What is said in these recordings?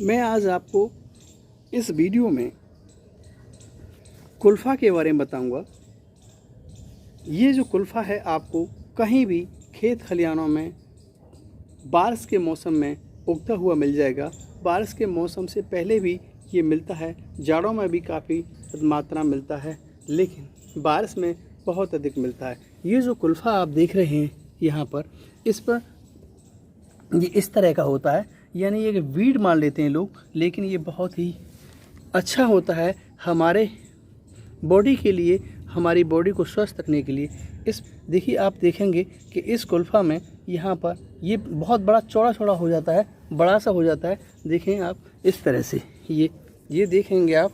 मैं आज आपको इस वीडियो में कुल्फ़ा के बारे में बताऊंगा। ये जो कुल्फ़ा है आपको कहीं भी खेत खलिहानों में बारिश के मौसम में उगता हुआ मिल जाएगा। बारिश के मौसम से पहले भी ये मिलता है, जाड़ों में भी काफ़ी मात्रा मिलता है, लेकिन बारिश में बहुत अधिक मिलता है। ये जो कुल्फ़ा आप देख रहे हैं यहाँ पर, इस पर ये इस तरह का होता है, यानी ये वीड मान लेते हैं लोग, लेकिन ये बहुत ही अच्छा होता है हमारे बॉडी के लिए, हमारी बॉडी को स्वस्थ रखने के लिए। इस देखिए, आप देखेंगे कि इस कुल्फ़ा में यहाँ पर ये बहुत बड़ा चौड़ा चौड़ा हो जाता है, बड़ा सा हो जाता है। देखें आप इस तरह से, ये देखेंगे आप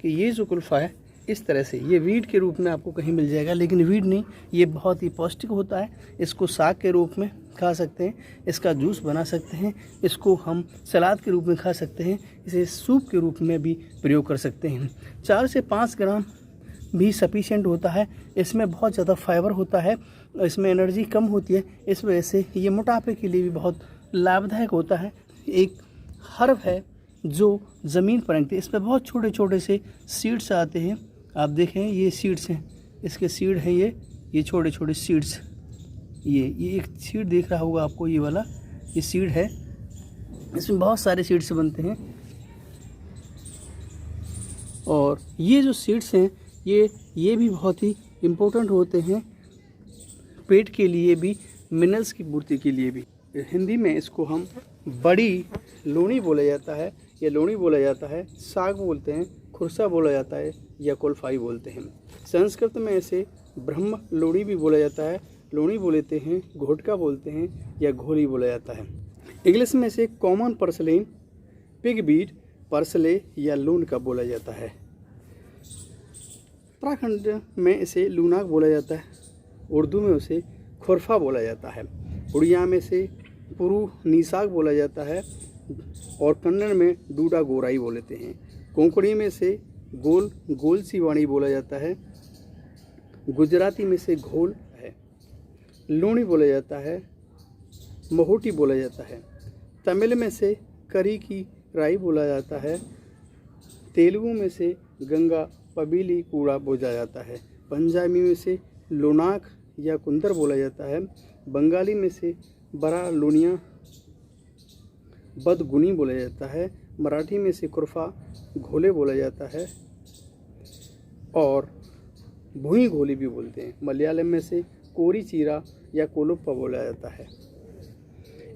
कि ये जो कुल्फ़ा है इस तरह से ये वीड के रूप में आपको कहीं मिल जाएगा, लेकिन वीड नहीं, ये बहुत ही पौष्टिक होता है। इसको साग के रूप में खा सकते हैं, इसका जूस बना सकते हैं, इसको हम सलाद के रूप में खा सकते हैं, इसे सूप के रूप में भी प्रयोग कर सकते हैं। 4 से 5 ग्राम भी सफिशिएंट होता है। इसमें बहुत ज़्यादा फाइबर होता है, इसमें एनर्जी कम होती है, इस वजह से ये मोटापे के लिए भी बहुत लाभदायक होता है। एक हर्ब है जो ज़मीन पर रखते हैं, इसमें बहुत छोटे छोटे से सीड्स आते हैं। आप देखें ये सीड्स हैं, इसके सीड हैं, ये छोटे छोटे सीड्स। ये एक सीड देख रहा होगा आपको, ये वाला ये सीड है, इसमें बहुत सारे सीड्स बनते हैं। और ये जो सीड्स हैं ये भी बहुत ही इम्पोर्टेंट होते हैं पेट के लिए भी, मिनरल्स की पूर्ति के लिए भी। हिंदी में इसको हम बड़ी लूनी बोला जाता है, या लूनी बोला जाता है, साग बोलते हैं, खुरसा बोला जाता है, या कुल्फ़ाई बोलते हैं। संस्कृत में इसे ब्रह्म लूनी भी बोला जाता है, लूनी बोलते हैं, घोटका बोलते हैं, या घोली बोला जाता है। इंग्लिश में इसे कॉमन पर्सलिन, पिग बीट, पर्सले या लून का बोला जाता है। उत्तराखंड में इसे लूनाक बोला जाता है, उर्दू में उसे खुरफा बोला जाता है, उड़िया में इसे पुरु नीसाग बोला जाता है, और कन्नड़ में डूडा गोराई बोलते हैं। कोंकणी में से गोल सी वाणी बोला जाता है, गुजराती में से घोल है, लूणी बोला जाता है, महोटी बोला जाता है, तमिल में से करी की राई बोला जाता है, तेलुगु में से गंगा पबीली कूड़ा बोला जाता है, पंजाबी में से लोनाक या कुंदर बोला जाता है, बंगाली में से बड़ा लूनिया बदगुनी बोला जाता है, मराठी में से कुर्फा घोले बोला जाता है, और भुई घोली भी बोलते हैं। मलयालम में से कोरी चीरा या कोलोप्पा बोला जाता है।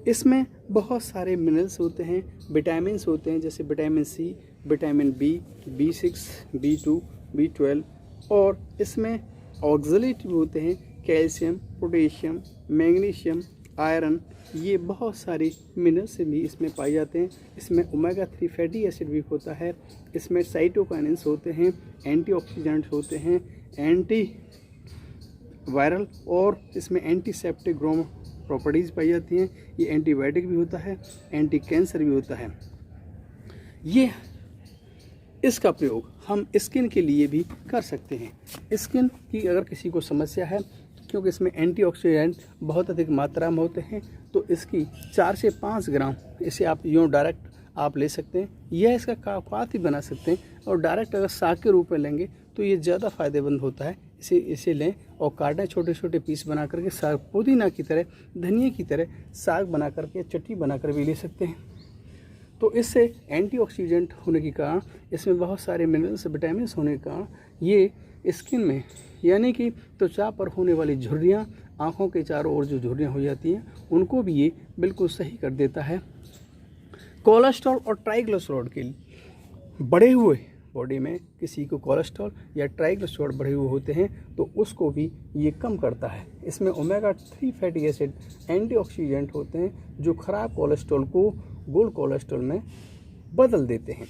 इसमें बहुत सारे मिनरल्स होते हैं, विटामिन्स होते हैं, जैसे vitamin C, vitamin B, B6, B2, B12, और इसमें ऑक्सलेट भी होते हैं, कैल्शियम, पोटेशियम, मैग्नीशियम, आयरन, ये बहुत सारे मिनरल्स भी इसमें पाए जाते हैं। इसमें ओमेगा 3 फैटी एसिड भी होता है, इसमें साइटोकाइनेंस होते हैं, एंटीऑक्सीडेंट्स होते हैं, एंटी वायरल, और इसमें एंटीसेप्टिक ग्रोम प्रॉपर्टीज़ पाई जाती हैं। ये एंटीबायोटिक भी होता है, एंटी कैंसर भी होता है। ये इसका प्रयोग हम स्किन के लिए भी कर सकते हैं। स्किन की अगर किसी को समस्या है, क्योंकि इसमें एंटीऑक्सीडेंट बहुत अधिक मात्रा में होते हैं, तो इसकी 4 से 5 ग्राम इसे आप यूँ डायरेक्ट आप ले सकते हैं, या इसका कापात भी बना सकते हैं, और डायरेक्ट अगर साग के रूप में लेंगे तो ये ज़्यादा फ़ायदेमंद होता है। इसे लें और काटें, छोटे छोटे पीस बना करके साग, पुदीना की तरह, धनिया की तरह साग बना करके चटनी बना कर भी ले सकते हैं। तो इससे एंटीऑक्सीडेंट होने के कारण, इसमें बहुत सारे मिनरल्स, विटामिन होने के कारण, ये स्किन में, यानी कि त्वचा पर होने वाली झुर्रियाँ, आँखों के चारों ओर जो झुर्रियाँ हो जाती हैं, उनको भी ये बिल्कुल सही कर देता है। कोलेस्ट्रॉल और ट्राइग्लिसराइड के बढ़े हुए बॉडी में किसी को कोलेस्ट्रॉल या ट्राइग्लिसराइड बढ़े हुए होते हैं, तो उसको भी ये कम करता है। इसमें ओमेगा 3 फैटी एसिड, एंटीऑक्सीडेंट होते हैं, जो खराब कोलेस्ट्रॉल को गुड कोलेस्ट्रॉल में बदल देते हैं।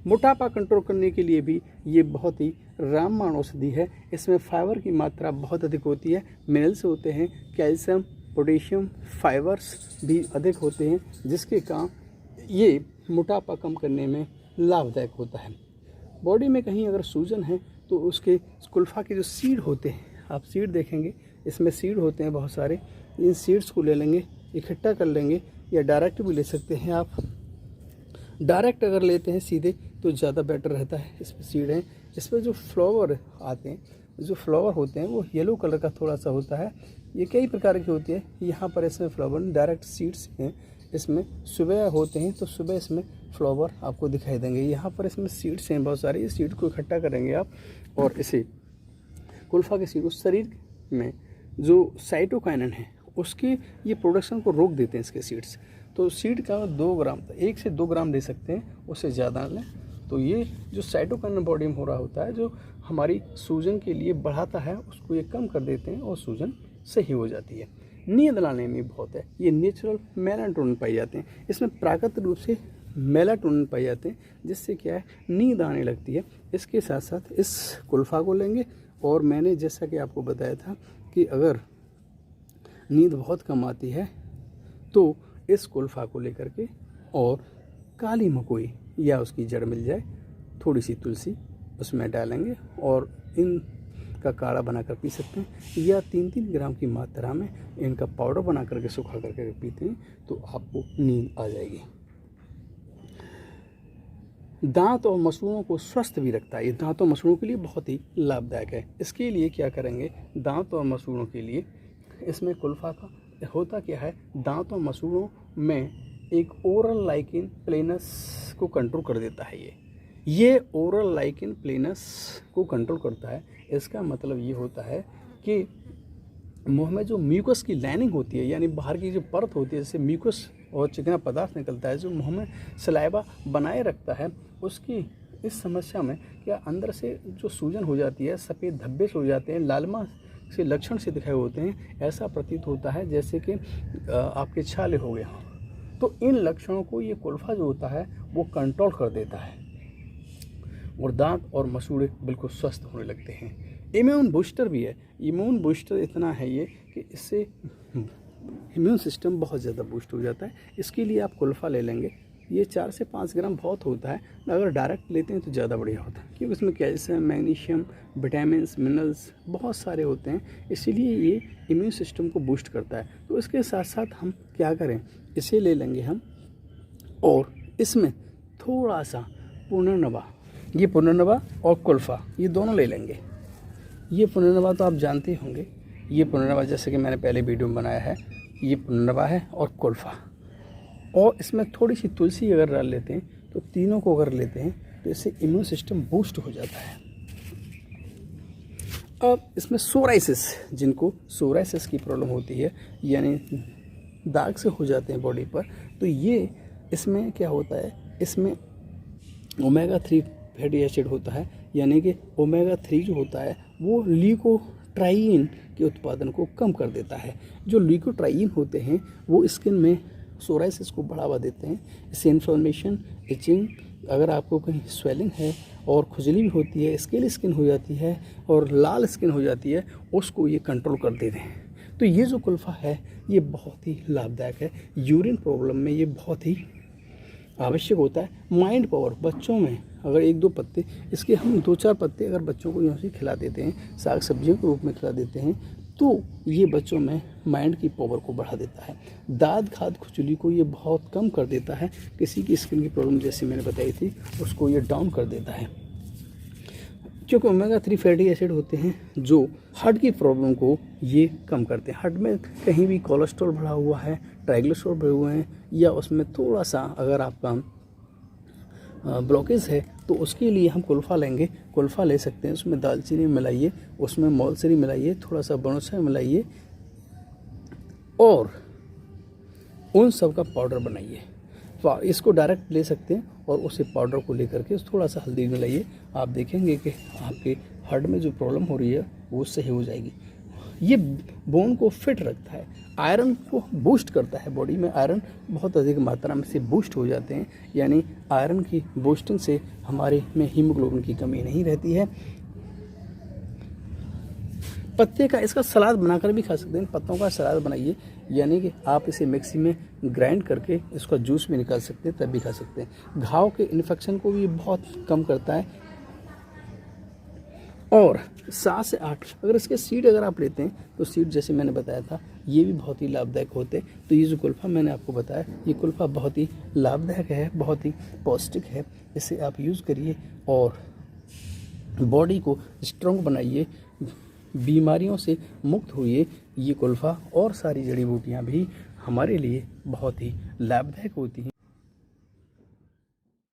मोटापा कंट्रोल करने के लिए भी ये बहुत ही रामबाण औषधि है। इसमें फाइबर की मात्रा बहुत अधिक होती है, मिनरल्स होते हैं, कैल्शियम, पोटेशियम, फाइबर्स भी अधिक होते हैं, जिसके कारण ये मोटापा कम करने में लाभदायक होता है। बॉडी में कहीं अगर सूजन है तो उसके कुल्फ़ा के जो सीड होते हैं, आप सीड देखेंगे, इसमें सीड होते हैं बहुत सारे, इन सीड्स को ले लेंगे, इकट्ठा कर लेंगे, या डायरेक्ट भी ले सकते हैं आप। डायरेक्ट अगर लेते हैं सीधे तो ज़्यादा बेटर रहता है। इसमें सीड हैं, इसमें जो फ्लावर आते हैं, जो फ्लावर होते हैं वो येलो कलर का थोड़ा सा होता है। ये कई प्रकार की होती है। यहाँ पर इसमें फ्लावर डायरेक्ट सीड्स हैं, इसमें सुबह होते हैं तो सुबह इसमें फ्लावर आपको दिखाई देंगे। यहाँ पर इसमें सीड्स हैं बहुत सारे। इस सीड को इकट्ठा करेंगे आप और इसे कुल्फा के सीड उस शरीर में जो साइटोकाइनिन है उसकी ये प्रोडक्शन को रोक देते हैं इसके सीड्स। तो सीड का 2 ग्राम 1 से 2 ग्राम ले सकते हैं, उससे ज़्यादा लें। तो ये जो साइटोकाइनिन बॉडी में हो रहा होता है जो हमारी सूजन के लिए बढ़ाता है उसको ये कम कर देते हैं और सूजन सही हो जाती है। नींद लाने में बहुत है, ये नेचुरल मेलाटोनिन पाए जाते हैं। इसमें प्राकृतिक रूप से मेलाटोनिन पाए जाते हैं जिससे क्या है नींद आने लगती है। इसके साथ साथ इस कुल्फ़ा को लेंगे और मैंने जैसा कि आपको बताया था कि अगर नींद बहुत कम आती है तो इस कुल्फ़ा को लेकर के और काली मकोई या उसकी जड़ मिल जाए, थोड़ी सी तुलसी उसमें डालेंगे और इनका काढ़ा बनाकर पी सकते हैं या 3-3 ग्राम की मात्रा में इनका पाउडर बना करके सुखा करके पीते हैं तो आपको नींद आ जाएगी। दांत और मसूड़ों को स्वस्थ भी रखता है। ये दांत और मसूड़ों के लिए बहुत ही लाभदायक है। इसके लिए क्या करेंगे, दांत और मसूड़ों के लिए इसमें कुल्फ़ा का होता क्या है, दांत और मसूड़ों में एक ओरल लाइकेन प्लेनस को कंट्रोल कर देता है। ये ओरल लाइकेन प्लेनस को कंट्रोल करता है। इसका मतलब ये होता है कि मुंह में जो म्यूकस की लाइनिंग होती है यानी बाहर की जो परत होती है जैसे म्यूकस और चिकना पदार्थ निकलता है जो मुंह में सलाइवा बनाए रखता है, उसकी इस समस्या में क्या अंदर से जो सूजन हो जाती है, सफ़ेद धब्बे से हो जाते हैं, लालिमा से लक्षण से दिखाई होते हैं, ऐसा प्रतीत होता है जैसे कि आपके छाले हो गए। तो इन लक्षणों को ये कुल्फ़ा जो होता है वो कंट्रोल कर देता है और दांत और मसूड़े बिल्कुल स्वस्थ होने लगते हैं। इम्यून बूस्टर भी है। इम्यून बूस्टर इतना है ये कि इससे इम्यून सिस्टम बहुत ज़्यादा बूस्ट हो जाता है। इसके लिए आप कुल्फ़ा ले लेंगे, ये 4 से 5 ग्राम बहुत होता है, अगर डायरेक्ट लेते हैं तो ज़्यादा बढ़िया होता है क्योंकि इसमें कैल्शियम, मैग्नीशियम, विटामिन्स, मिनरल्स बहुत सारे होते हैं, इसीलिए ये इम्यून सिस्टम को बूस्ट करता है। तो इसके साथ साथ हम क्या करें, इसे ले लेंगे हम और इसमें थोड़ा सा पुनर्नवा, ये पुनर्नवा और कुल्फ़ा ये दोनों ले लेंगे। ये पुनर्नवा तो आप जानते होंगे, ये पुनर्नवा जैसे कि मैंने पहले वीडियो में बनाया है, ये पुनर्नवा है और कुल्फ़ा, और इसमें थोड़ी सी तुलसी अगर डाल लेते हैं तो तीनों को अगर लेते हैं तो इससे इम्यून सिस्टम बूस्ट हो जाता है। अब इसमें सोराइसिस, जिनको सोराइसिस की प्रॉब्लम होती है यानी दाग से हो जाते हैं बॉडी पर, तो ये इसमें क्या होता है, इसमें ओमेगा 3 फैटी एसिड होता है यानी कि ओमेगा 3 जो होता है वो ल्यूकोट्राइइन के उत्पादन को कम कर देता है। जो ल्यूकोट्राइइन होते हैं वो स्किन में सोराइसिस को बढ़ावा देते हैं। इससे इन्फ्लेमेशन, इचिंग, अगर आपको कहीं स्वेलिंग है और खुजली भी होती है, स्केल स्किन हो जाती है और लाल स्किन हो जाती है, उसको ये कंट्रोल कर देते हैं। तो ये जो कुल्फ़ा है ये बहुत ही लाभदायक है। यूरिन प्रॉब्लम में ये बहुत ही आवश्यक होता है। माइंड पावर, बच्चों में अगर 1-2 पत्ते इसके हम 2-4 पत्ते अगर बच्चों को यूँ से खिला देते हैं, साग सब्जियों के रूप में खिला देते हैं, तो ये बच्चों में माइंड की पावर को बढ़ा देता है। दाद खाद खुजली को ये बहुत कम कर देता है। किसी की स्किन की प्रॉब्लम जैसे मैंने बताई थी उसको ये डाउन कर देता है, क्योंकि ओमेगा 3 फैटी एसिड होते हैं जो हार्ट की प्रॉब्लम को ये कम करते हैं। हार्ट में कहीं भी कोलेस्ट्रॉल बढ़ा हुआ है, ट्राइग्लिसराइड बढ़े हुए हैं या उसमें थोड़ा सा अगर आपका ब्लॉकेज है तो उसके लिए हम कुल्फ़ा लेंगे। कुल्फ़ा ले सकते हैं, उसमें दालचीनी मिलाइए, उसमें मौलसरी मिलाइए, थोड़ा सा बनोसा मिलाइए और उन सब का पाउडर बनाइए। इसको डायरेक्ट ले सकते हैं और उसे पाउडर को लेकर के थोड़ा सा हल्दी मिलाइए, आप देखेंगे कि आपके हार्ट में जो प्रॉब्लम हो रही है वो सही हो जाएगी। ये बोन को फिट रखता है, आयरन को बूस्ट करता है। बॉडी में आयरन बहुत अधिक मात्रा में से बूस्ट हो जाते हैं, यानी आयरन की बूस्टिंग से हमारे में हीमोग्लोबिन की कमी नहीं रहती है। पत्ते का इसका सलाद बनाकर भी खा सकते हैं। पत्तों का सलाद बनाइए, यानी कि आप इसे मिक्सी में ग्राइंड करके इसका जूस भी निकाल सकते हैं, तब भी खा सकते हैं। घाव के इन्फेक्शन को भी बहुत कम करता है और 7 से 8 अगर इसके सीड अगर आप लेते हैं तो सीड जैसे मैंने बताया था ये भी बहुत ही लाभदायक होते हैं। तो ये जो कुल्फ़ा मैंने आपको बताया ये कुल्फ़ा बहुत ही लाभदायक है, बहुत ही पौष्टिक है। इसे आप यूज़ करिए और बॉडी को स्ट्रॉन्ग बनाइए, बीमारियों से मुक्त होइए। ये कुल्फ़ा और सारी जड़ी बूटियाँ भी हमारे लिए बहुत ही लाभदायक होती हैं।